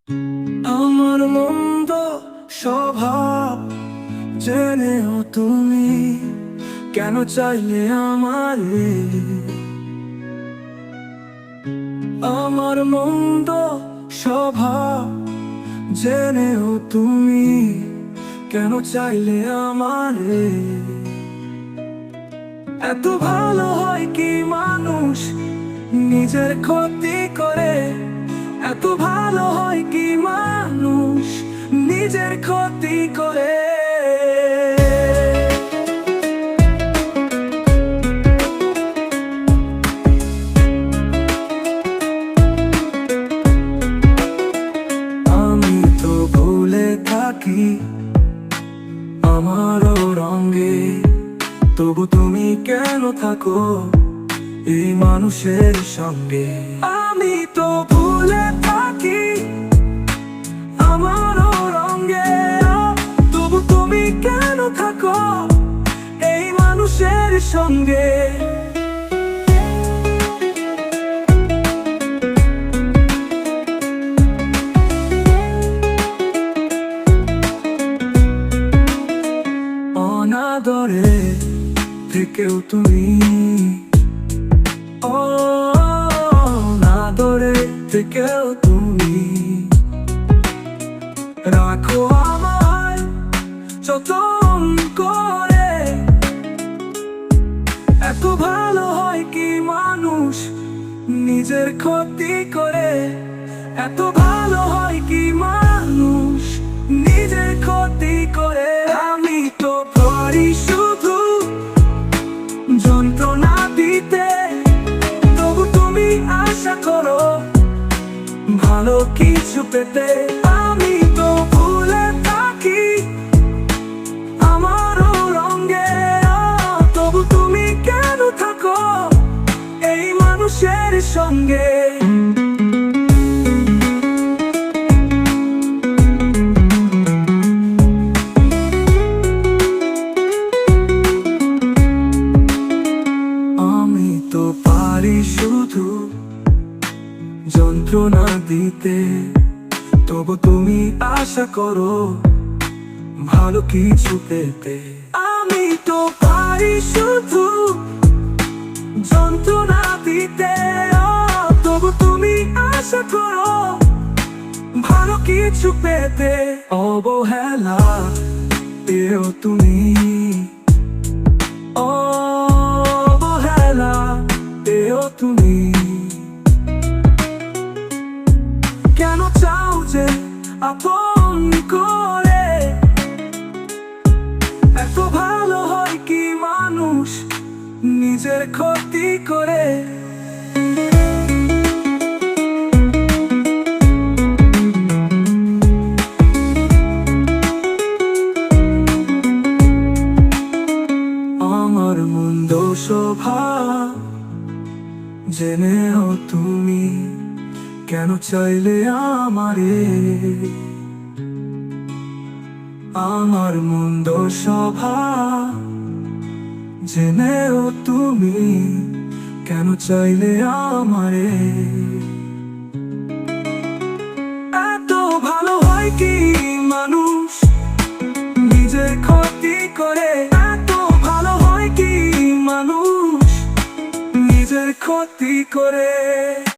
আমার মন্দ স্বভাব জেনেও তুমি কেন চাইলে আমারে? আমার মন্দ স্বভাব জেনেও তুমি কেন চাইলে আমারে? এত ভালো হয় কি মানুষ নিজের ক্ষতি করে? এত ভালো হয় কি মানুষ নিজের ক্ষতি করে? আমি তো ভুলে থাকি আমারও রঙে, তবু তুমি কেন থাকো এই মানুষের সঙ্গে? আমি তো ভুলে থাকি আমারও রঙে, তবু তুমি কেন থাকো এই মানুষের সঙ্গে? অনাদরে থেকেও তুমি, অনাদরে থেকেও তুমি রাখো আমায় যতন করে। এত ভালো হয় কি মানুষ নিজের ক্ষতি করে? এত ভালো হয় কি মানুষ নিজের ক্ষতি করে? আমি তো পারি শুধু যন্ত্রণা দিতে, তবু তুমি আশা করো ভালো কিছু পেতে। আমি তো ভুলে থাকি আমারও রঙে, তবু তুমি কেন থাকো এই মানুষের সঙ্গে? আমি তো পারি শুধু যন্ত্রণা দিতে, তবু তুমি আশা করো ভালো কিছু পেতে। আমি তো পারি শুধু যন্ত্রণা দিতে, তবু তুমি আশা করো ভালো কিছু পেতে। অবহেলা পেও তুমি, অবহেলা পেও তুমি, কেন চাও যে আপন করে? এত ভালো হয় কি মানুষ নিজের ক্ষতি করে? আমার মন্দ স্বভাব জেনেও তুমি কেন চাইলে আমারে? আমার মন্দ স্বভাব জেনেও তুমি কেন চাইলে আমারে? এত ভালো হয় কি মানুষ নিজের ক্ষতি করে? এত ভালো হয় কি মানুষ নিজের ক্ষতি করে?